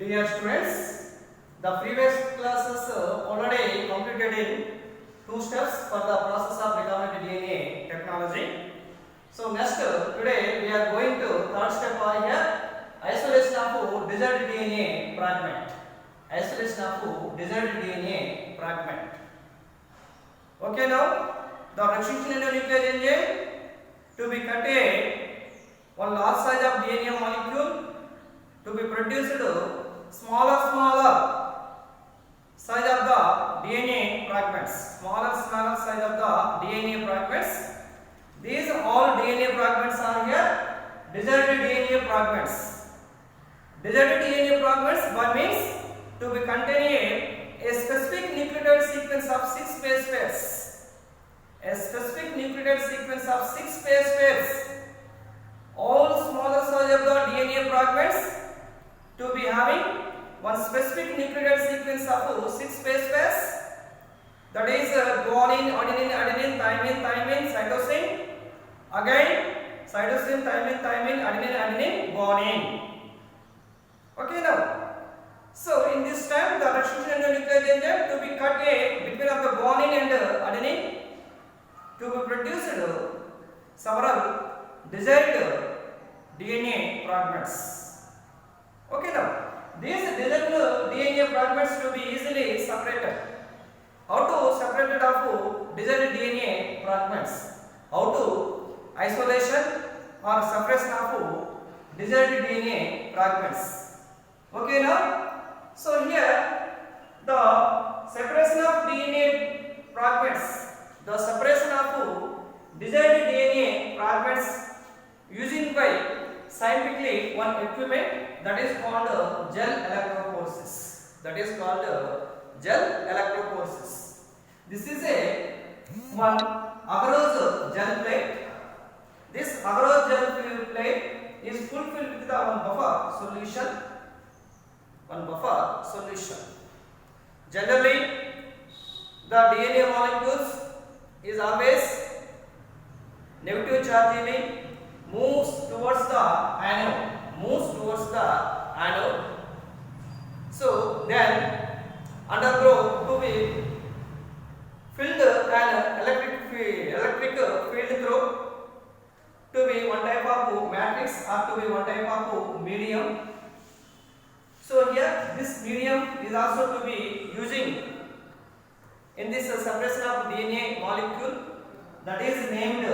Dear students, the previous classes already completed in 2 steps for the process of recombinant DNA technology. So next today we are going to third step here, isolation of desired DNA fragment. Isolation of desired DNA fragment. Okay, now the restriction endonuclease engine to be contained one large size of DNA molecule to be produced smaller size of the DNA fragments. Smaller size of the DNA fragments. These all DNA fragments are here desired DNA fragments. Desired DNA fragments by means to be containing a specific nucleotide sequence of 6 base pairs. A specific nucleotide sequence of 6 base pairs. All smaller size of the DNA fragments to be having one specific nucleotide sequence of 6 base pairs, that is guanine, adenine, thymine, cytosine, again cytosine, thymine, adenine, guanine. Okay, now so in this time the restriction endonuclease engine to be cut between of the guanine and adenine to be produced several desired DNA fragments. Okay, now these desired DNA fragments to be easily separated. How to separate it of desired DNA fragments? How to isolation or separation of desired DNA fragments? Okay, now so here the separation of DNA fragments, the separation of desired DNA fragments using by scientifically one equipment that is called gel electrophoresis. That is called gel electrophoresis. This is a one agarose gel plate. This agarose gel plate is fulfilled with one buffer solution. One buffer solution. Generally, the DNA molecules is always negative charge moves towards the anode. So then undergo to be filled an electric field through to be one type of matrix or to be one type of medium. So here this medium is also to be using in this separation of DNA molecule, that is named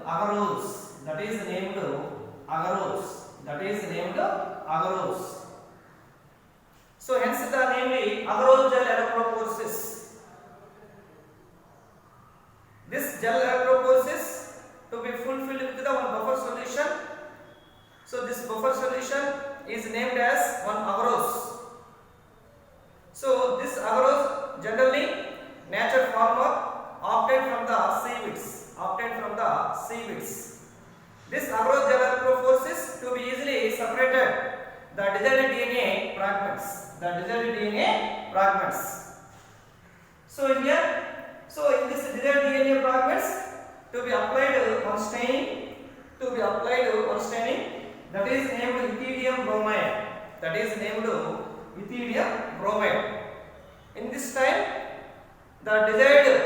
agarose. That is named agarose. So hence the name agarose gel electrophoresis. This gel electrophoresis to be fulfilled with the one buffer solution. So this buffer solution is named as one agarose. So this agarose generally natural form obtained from the seaweeds. This agarose gel electrophoresis to be easily separated the desired DNA fragments. So here, in this desired DNA fragments to be applied on staining, that is named ethidium bromide. In this time, the desired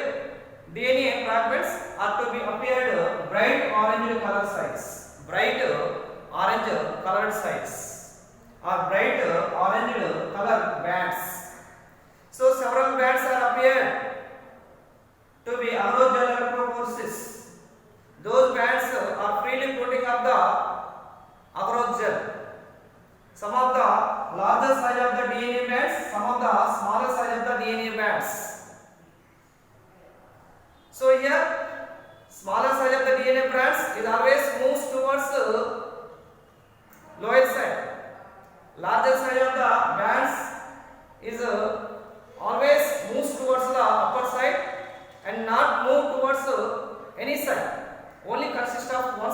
DNA fragments are to be appeared bright orange colored sites or bright orange color bands. So several bands are appeared to be agarose gel electrophoresis. Those bands are freely coating up the agarose gel. Some of the larger size of the DNA bands, some of the smaller size of the DNA bands. So here, smaller size of the DNA bands is always moves towards lower side. Larger size of the bands is always moves towards the upper side and not move towards any side. Only consists of one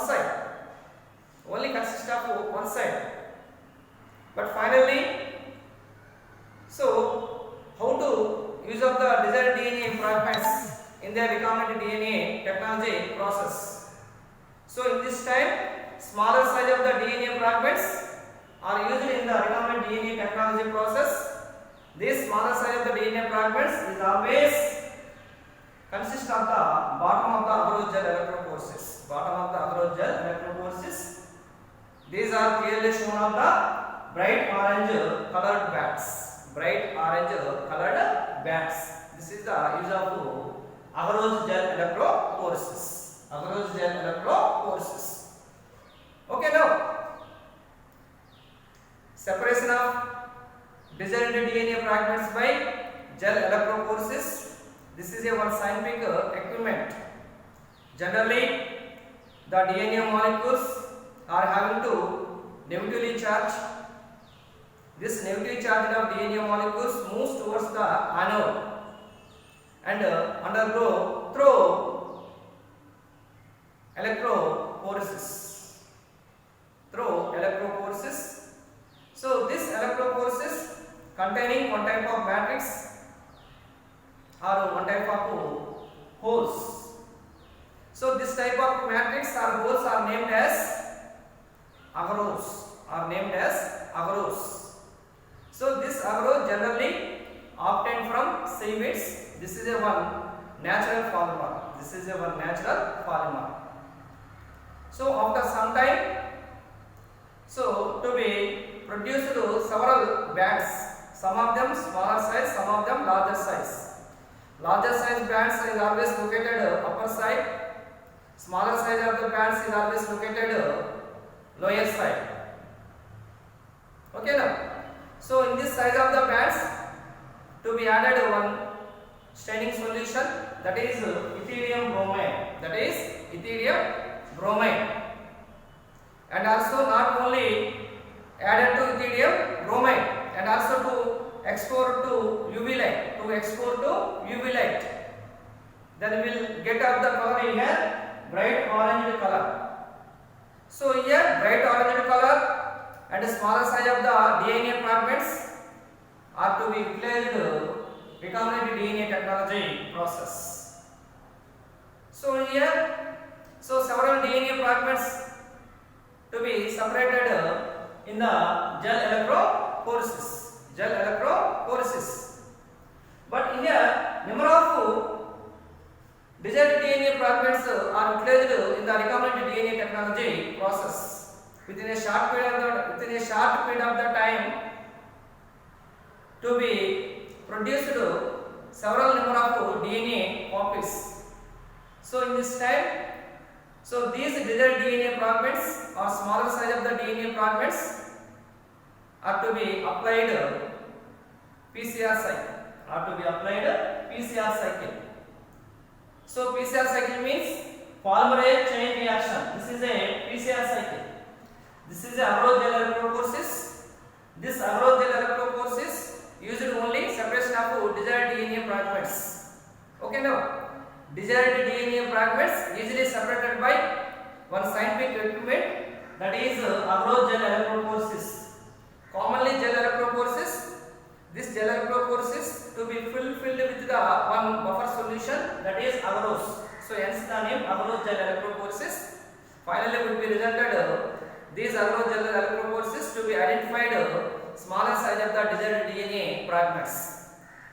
side. But finally, so how to use of the desired DNA fragments in their recombinant DNA technology process. So in this time, smaller size of the DNA fragments are used in the recombinant DNA technology process. This smaller size of the DNA fragments is always consist of the bottom of the agarose gel electrophoresis. Bottom of the agarose gel electrophoresis. These are clearly shown on the bright orange colored bands. Bright orange colored bands. This is the use of agarose gel electrophoresis. Agarose gel electrophoresis. Okay, now separation of desired DNA fragments by gel electrophoresis. This is a one scientific equipment. Generally, the DNA molecules are having to negatively charge. This negatively charged of DNA molecules moves towards the anode and undergo through electrophoresis. Through electrophoresis. So this electrophoresis containing one type of matrix or one type of holes. So this type of matrix or holes are named as agarose. So this agarose generally obtained from seaweeds. This is a one natural polymer. So after some time, so to be produced several bands. Some of them smaller size, some of them larger size. Larger size bands is always located upper side. Smaller size of the bands is always located lower side. Okay now. So in this size of the bands, to be added one staining solution, that is ethidium bromide. And also not only added to ethidium bromide, and also to export to UV light. Then we will get up the color here, bright orange color. So here bright orange color and smaller size of the DNA fragments are to be utilized recombinant DNA technology process. So here, several DNA fragments to be separated in the gel electrophoresis. But here, number of desired DNA fragments are utilized in the recombinant DNA technology process. Within a short period of the time, to be produced several number of DNA copies. So in this time, so these desired DNA fragments or smaller size of the DNA fragments are to be applied PCR cycle. So PCR cycle means polymerase chain reaction. This is a PCR cycle. This is a agarose gel electrophoresis. This agarose gel electrophoresis used only separation of desired DNA fragments. Okay now, desired DNA fragments easily separated by one scientific equipment, that is agarose gel electrophoresis. Commonly gel electrophoresis. This gel electrophoresis to be filled with the one buffer solution, that is agarose. So hence the name agarose gel electrophoresis. Finally will be resulted these agarose gel electrophoresis to be identified smaller size of the desired DNA fragments.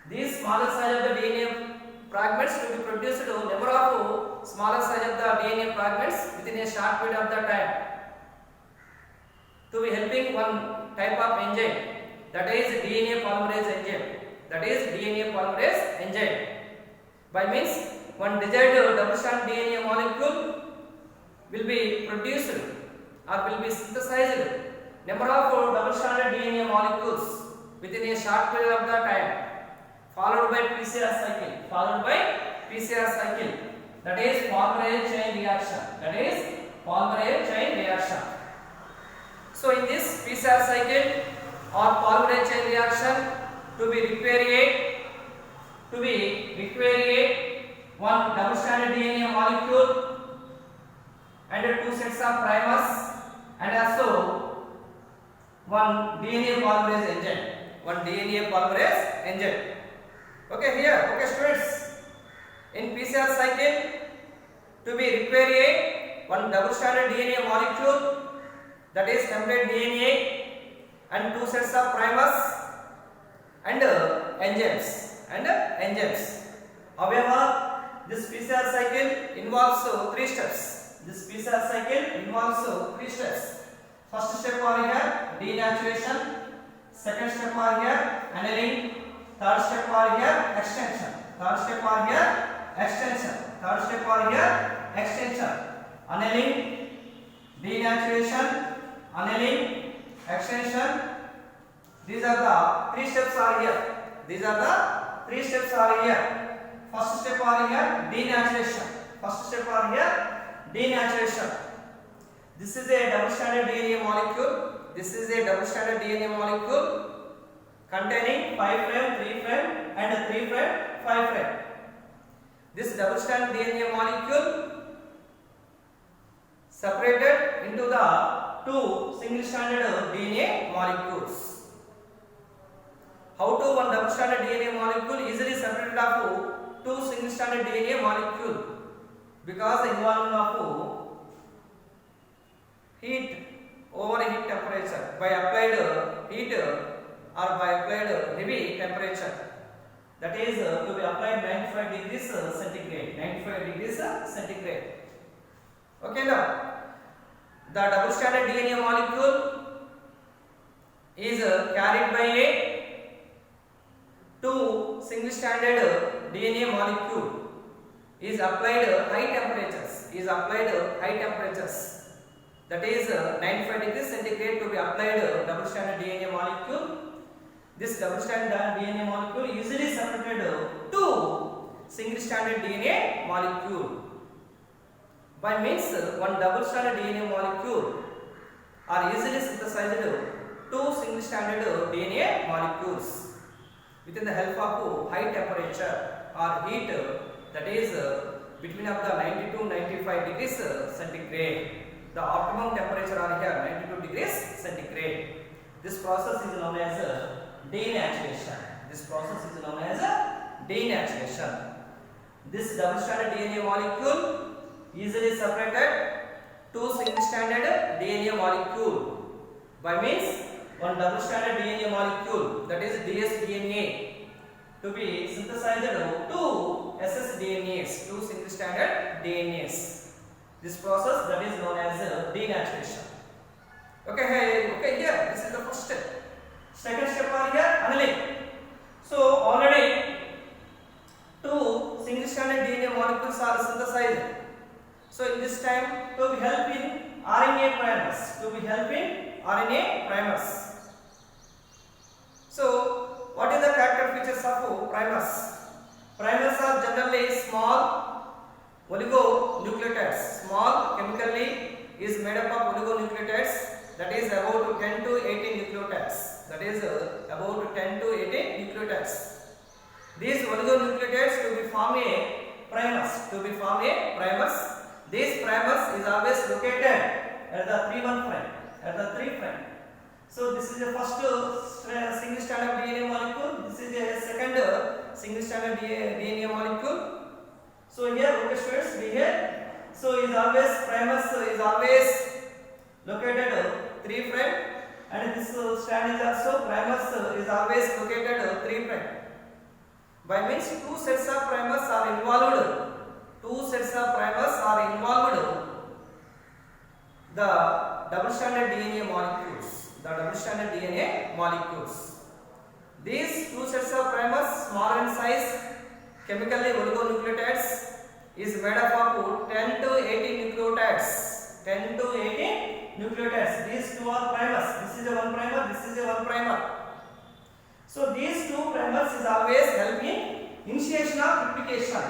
These smaller size of the DNA fragments to be produced number of smaller size of the DNA fragments within a short period of the time, to be helping one type of enzyme, that is DNA polymerase enzyme. By means one desired double strand DNA molecule will be produced or will be synthesized number of double stranded DNA molecules within a short period of the time, followed by PCR cycle, that is polymerase chain reaction. So in this PCR cycle or polymerase chain reaction, to be require one double stranded DNA molecule and two sets of primers, and also one DNA polymerase enzyme. Okay, here, okay students, in PCR cycle to be require one double stranded DNA molecule, that is template DNA, and two sets of primers and enzymes. However, this PCR cycle involves three steps. This PCR cycle involves three steps. First step are here denaturation, second step are here annealing, third step are here extension. Third step are here extension. Third step are here extension. Annealing, denaturation, annealing, extension. These are the three steps are here. These are the three steps are here. First step are here denaturation. First step are here denaturation. This is a double stranded DNA molecule. This is a double stranded DNA molecule containing 5' 3' and 3' 5'. This double stranded DNA molecule separated into the two single stranded DNA molecules. How to one double stranded DNA molecule easily separated of two single stranded DNA molecule? Because the involvement of heat over heat temperature by applied heat or by applied heavy temperature, that is to be applied 95 degrees centigrade. 95 degrees centigrade. Okay, now the double stranded DNA molecule is carried by a two single stranded DNA molecule is applied high temperatures. That is 95 degrees centigrade to be applied double stranded DNA molecule. This double stranded DNA molecule easily separated to single stranded DNA molecule. By means one double stranded DNA molecule are easily synthesized two single stranded DNA molecules within the help of high temperature or heat, that is between of the 90 to 95 degrees centigrade. The optimum temperature are here 92 degrees centigrade. This process is known as denaturation. This process is known as denaturation. This double stranded DNA molecule easily separated two single stranded DNA molecule by means one double stranded DNA molecule, that is dsDNA, to be synthesized two ssDNAs, two single stranded DNAs. This process that is known as denaturation. Okay, here this is the first step. Second step are here annealing. So already two single stranded DNA molecules are synthesized. So in this time to be help in RNA primers. So what is the character features of primers? Primers are generally small oligonucleotides. Small chemically is made up of oligonucleotides, that is about 10 to 18 nucleotides. That is about 10 to 18 nucleotides. These oligonucleotides to be form a primers. These primers is always located at the 3' prime. So this is the first single strand of DNA molecule. This is a second single strand of DNA molecule. So here students we here. So is always primers is always located 3' and this strand is also primers is always located 3'. By means two sets of primers are involved. The double stranded DNA molecules. These two sets of primers, small in size, chemically oligonucleotides, is made up of 10 to 18 nucleotides. These two are primers. This is a one primer. So these two primers is always help in initiation of replication.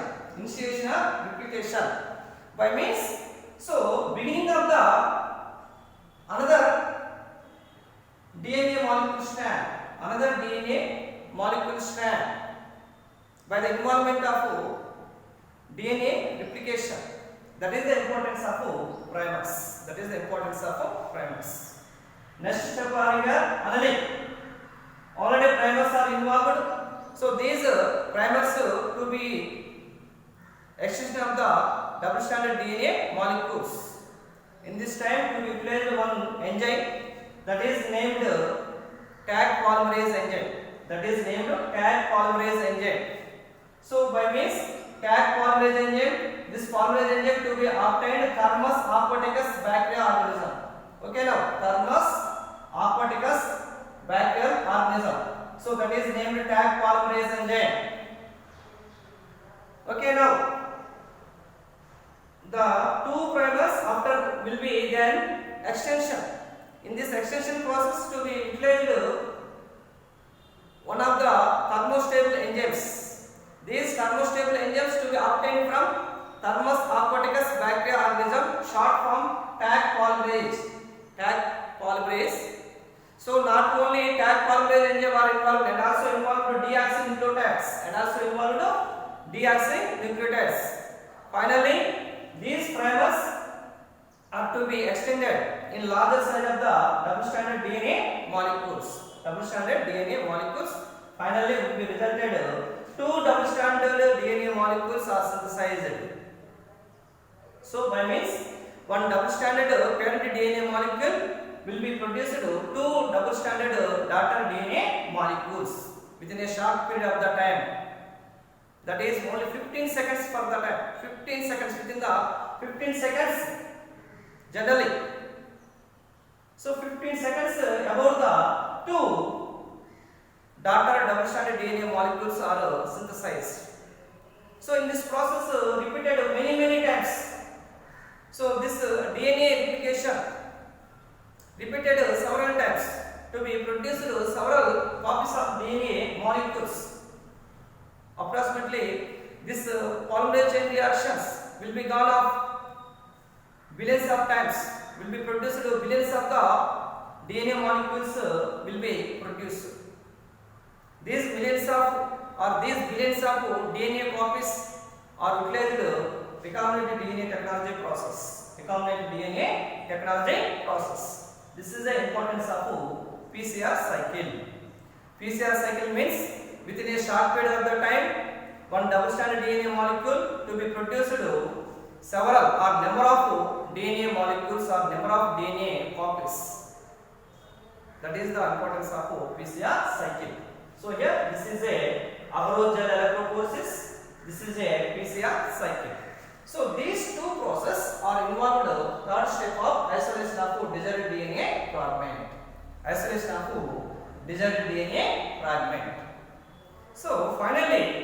By means, so beginning of the another DNA molecule strand by the involvement of DNA replication. That is the importance of primers. Next step are here annealing. Already primers are involved. So these primers to be extension of the double stranded DNA molecules. In this time we utilize one enzyme that is named Tag polymerase enzyme. That is named tag polymerase enzyme. So by means tag polymerase enzyme, this polymerase enzyme to be obtained Thermus aquaticus bacteria organism. Okay now, Thermus aquaticus bacterial organism. So that is named tag polymerase enzyme. Okay now, the two primers after will be then extension. In this extension process to be utilized one of the thermostable enzymes. These thermostable enzymes to be obtained from Thermus aquaticus bacteria organism, short form tag polymerase. Tag polymerase. So not only tag polymerase enzyme are involved and also involved deoxynucleotides and also involved deoxynucleotides. Finally, these primers are to be extended in larger size of the double-stranded DNA molecules. Double-stranded DNA molecules finally will be resulted two double-stranded DNA molecules are synthesized. So by means one double-stranded parent DNA molecule will be produced two double-stranded daughter DNA molecules within a short period of the time. That is only 15 seconds for the time. 15 seconds within the 15 seconds generally. So 15 seconds about the two daughter double-stranded DNA molecules are synthesized. So in this process repeated many times. So this DNA replication repeated several times to be produced several copies of DNA molecules. Approximately this polymerase chain reactions will be gone off billions of times, will be produced billions of the DNA molecules will be produced. These billions of DNA copies are utilized recombinant DNA technology process. Recombinant DNA technology process. This is the importance of PCR cycle. PCR cycle means within a short period of the time, one double-stranded DNA molecule to be produced several or number of DNA molecules or number of DNA copies. That is the importance of PCR cycle. So here this is a agarose gel electrophoresis. This is a PCR cycle. So these two processes are involved third step of isolation of desired DNA fragment. Isolation of desired DNA fragment. So finally,